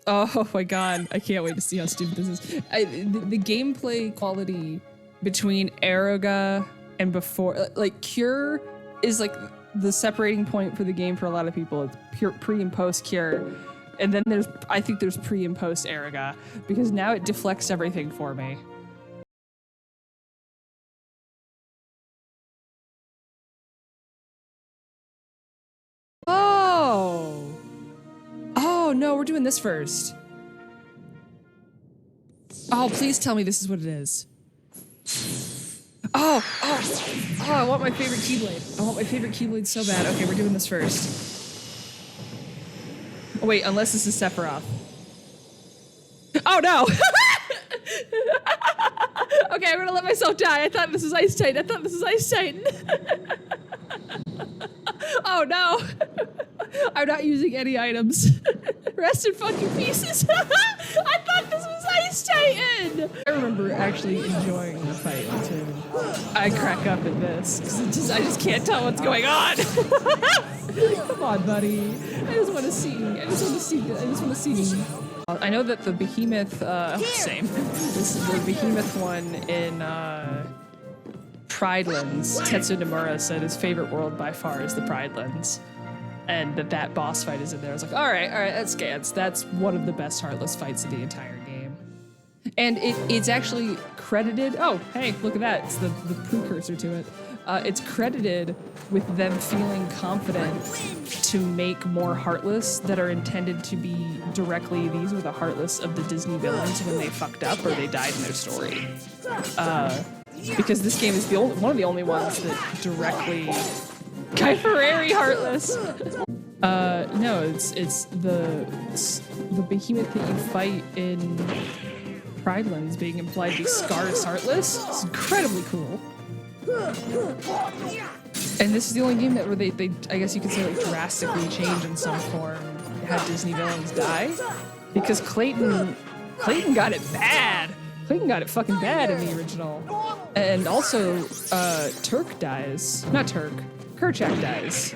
Oh my god, I can't wait to see how stupid this is. The gameplay quality between Aeroga and before, like Cure is like the separating point for the game for a lot of people. It's pure pre and post Cure. And then I think there's pre and post Aeroga, because now it deflects everything for me. Oh no, we're doing this first. Oh, please tell me this is what it is. Oh, I want my favorite Keyblade. I want my favorite Keyblade so bad. Okay, we're doing this first. Oh, wait, unless this is Sephiroth. Oh no! Okay, I'm gonna let myself die. I thought this was Ice Titan. Oh no! I'm not using any items. Rest in fucking pieces. I thought this was Ice Titan! I remember actually enjoying the fight until I crack up at this. Cause I just can't tell what's going on. Come on, buddy. I just want to see. I just want to see. I know that the Behemoth, same. This is the Behemoth one in, Pridelands. Tetsu Nomura said his favorite world by far is the Pridelands. And that boss fight is in there. I was like, all right, that scans. That's one of the best Heartless fights of the entire game. And it's actually credited, oh, hey, look at that. It's the precursor to it. It's credited with them feeling confident to make more Heartless that are intended to be directly, these were the Heartless of the Disney villains when they fucked up or they died in their story. Because this game is one of the only ones that directly Guy Ferrari Heartless. No, it's the Behemoth that you fight in Pridelands being implied to be Scar's Heartless. It's incredibly cool. And this is the only game where they I guess you could say, like, drastically change in some form, had Disney villains die, because Clayton got it bad. Clayton got it fucking bad in the original, and also Turk dies. Not Turk. Kerchak dies.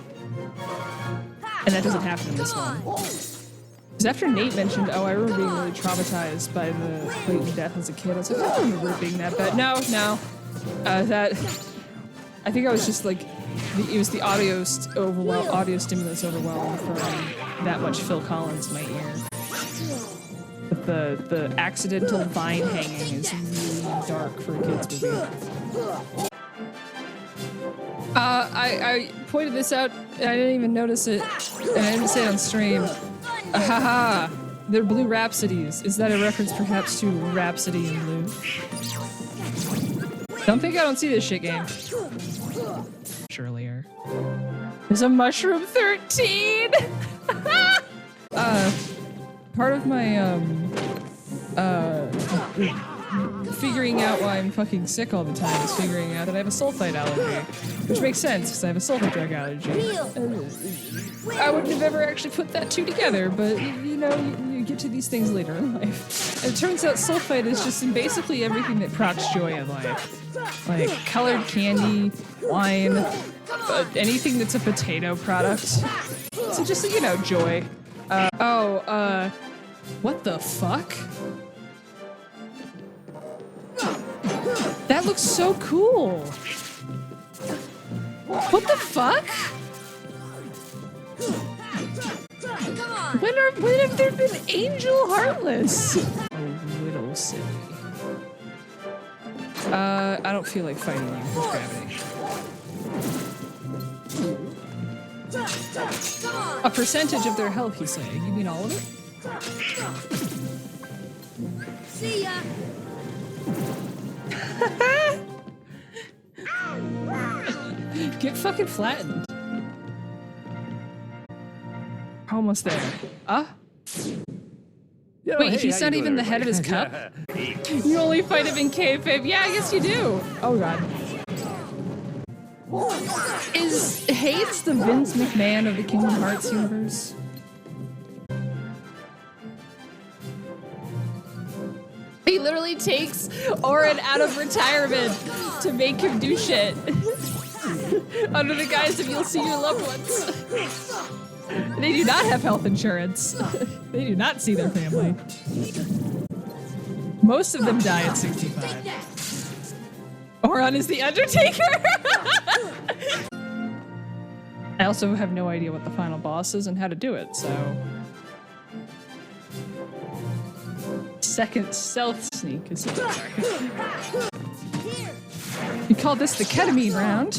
And that doesn't happen in this one. Because after Nate mentioned, oh, I remember being really traumatized by the Clayton death as a kid, I was like, I don't remember it being that bad. No. I think I was just like, it was the audio stimulus overwhelmed from that much Phil Collins in my ear. But the accidental vine hanging is really dark for a kid's movie. I pointed this out, and I didn't even notice it, and I didn't say it on stream. Haha, they're blue Rhapsodies. Is that a reference perhaps to Rhapsody in Blue? Don't think I don't see this shit game. Earlier. There's a Mushroom 13! Part of my, figuring out why I'm fucking sick all the time is figuring out that I have a sulfite allergy. Which makes sense, because I have a sulfite drug allergy. I wouldn't have ever actually put that two together, but, you know, you get to these things later in life. And it turns out sulfite is just in basically everything that procs joy in life. Like colored candy, wine, anything that's a potato product. So just, you know, joy. What the fuck? That looks so cool. What the fuck? When have there been Angel Heartless? Oh, Widow City. I don't feel like fighting you with gravity. A percentage of their health, he's saying. You mean all of it? See ya. Get fucking flattened. Almost there. Yo, wait, hey, he's not even the head of his cup? You only fight him in kayfabe. Yeah, I guess you do. Oh god. Is Hades the Vince McMahon of the Kingdom Hearts universe? He literally takes Auron out of retirement to make him do shit. Under the guise of you'll see your loved ones. They do not have health insurance. They do not see their family. Most of them die at 65. Oron is the Undertaker. I also have no idea what the final boss is and how to do it, so. Second stealth sneak is sorry. You call this the ketamine round.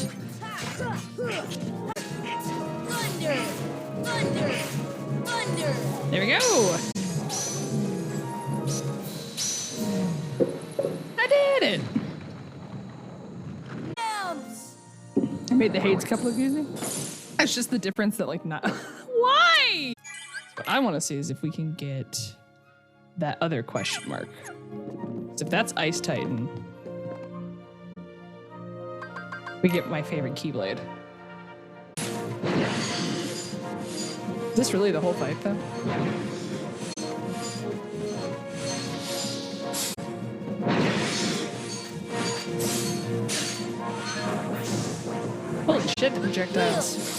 Thunder! Thunder! Thunder! There we go. I did it. Bounce! I made the Hades couple look easy. It's just the difference that like not. Why? What I want to see is if we can get that other question mark. So if that's Ice Titan, we get my favorite Keyblade. Is this really the whole fight though? Holy shit, the projectiles.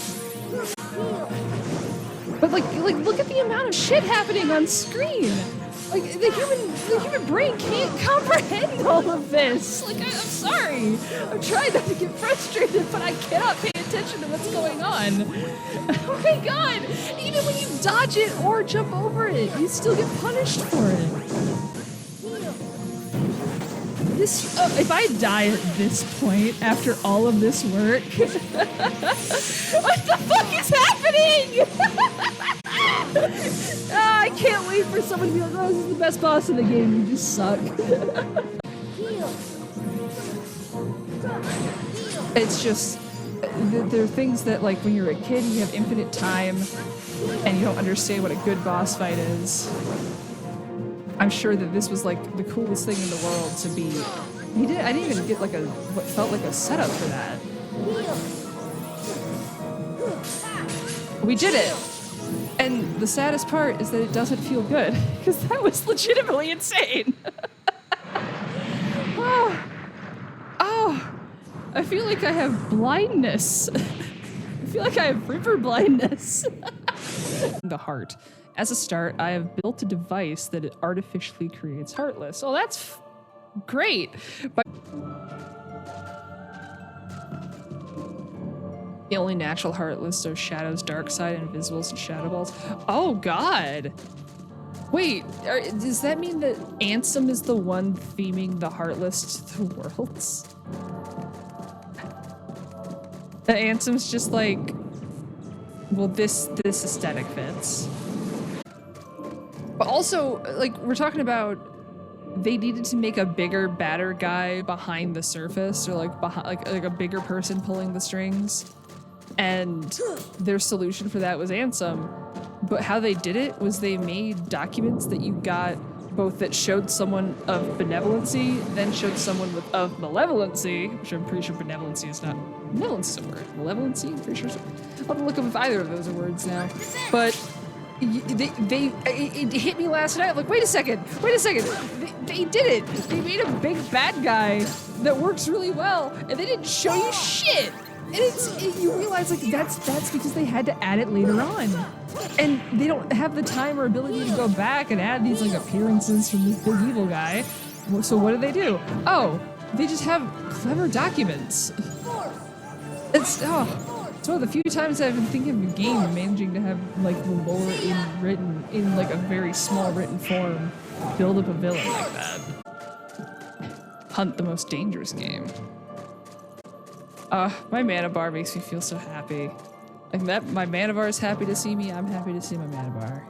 But like look at the amount of shit happening on screen. Like the human brain can't comprehend all of this. Like I'm sorry. I'm trying not to get frustrated, but I cannot pay attention to what's going on. Oh my god! Even when you dodge it or jump over it, you still get punished for it. This if I die at this point after all of this work, what the fuck is happening? I can't wait for someone to be like, oh, this is the best boss in the game. You just suck. It's just, there are things that like when you're a kid, you have infinite time and you don't understand what a good boss fight is. I'm sure that this was like the coolest thing in the world to be. I didn't even get like what felt like a setup for that. We did it. And the saddest part is that it doesn't feel good, because that was legitimately insane. Oh, I feel like I have blindness. I feel like I have river blindness. The heart. As a start, I have built a device that artificially creates Heartless. Oh, that's great. But the only natural Heartless are Shadow's dark side, Invisibles, and Shadow Balls. Oh god! Wait, does that mean that Ansem is the one theming the Heartless to the worlds? That Ansem's just like, well, this aesthetic fits. But also, like, we're talking about they needed to make a bigger, badder guy behind the surface, or like behind, like a bigger person pulling the strings. And their solution for that was Ansem. But how they did it was they made documents that you got both that showed someone of benevolency, then showed someone of malevolency, which I'm pretty sure benevolency is not. Benevolency is a word. Malevolency, I'm pretty sure. I'll have to look up if either of those are words now. But it hit me last night. I'm like, wait a second. They did it. They made a big bad guy that works really well, and they didn't show you shit. And you realize like that's because they had to add it later on, and they don't have the time or ability to go back and add these like appearances from this big evil guy. So what do? Oh, they just have clever documents. It's one of the few times I've been thinking of a game managing to have like the lore written in like a very small written form, build up a villain like that. Hunt the most dangerous game. My mana bar makes me feel so happy. Like that, my mana bar is happy to see me. I'm happy to see my mana bar.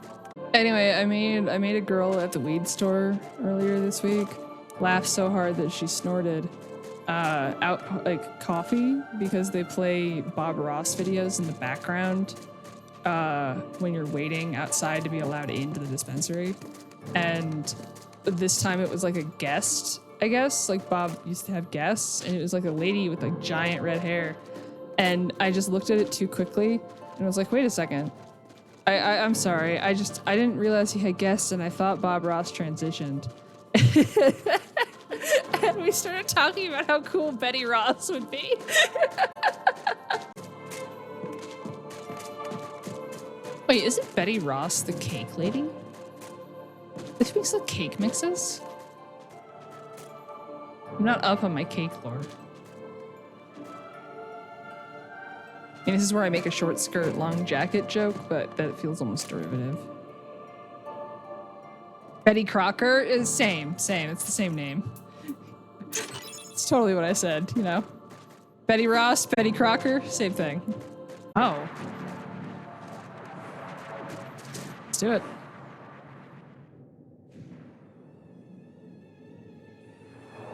Anyway, I made a girl at the weed store earlier this week laugh so hard that she snorted out like coffee because they play Bob Ross videos in the background when you're waiting outside to be allowed into the dispensary. And this time it was like a guest, I guess. Like Bob used to have guests, and it was like a lady with like giant red hair. And I just looked at it too quickly and I was like, wait a second. I'm sorry. I didn't realize he had guests, and I thought Bob Ross transitioned. And we started talking about how cool Betty Ross would be. Wait, isn't Betty Ross the cake lady? Does she make the cake mixes? I'm not up on my cake lore. And this is where I make a short skirt, long jacket joke, but that feels almost derivative. Betty Crocker is same. It's the same name. It's totally what I said, you know? Betty Ross, Betty Crocker, same thing. Oh. Let's do it.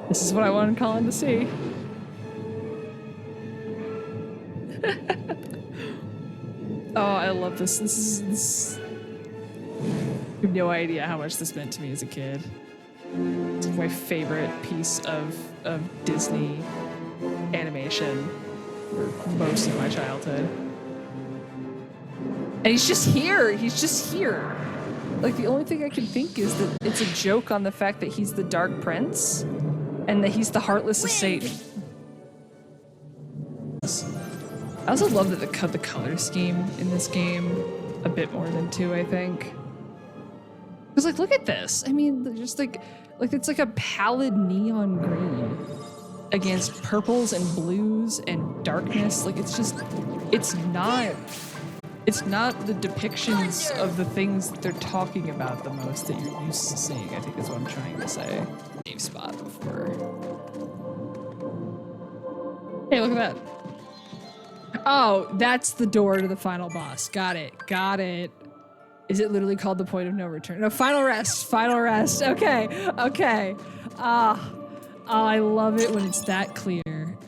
This is what I wanted Colin to see. Oh, I love this. This is. You have no idea how much this meant to me as a kid. It's my favorite piece of Disney animation for most of my childhood. And he's just here. He's just here. Like, the only thing I can think is that it's a joke on the fact that he's the Dark Prince and that he's the Heartless of Satan. I also love that the color scheme in this game a bit more than 2, I think. Because, like, look at this. I mean, just like it's like a pallid neon green against purples and blues and darkness. Like, it's just, it's not the depictions of the things that they're talking about the most that you're used to seeing, I think is what I'm trying to say. Save spot before. Hey, look at that. Oh, that's the door to the final boss. Got it. Is it literally called the point of no return? No, final rest. Okay. I love it when it's that clear.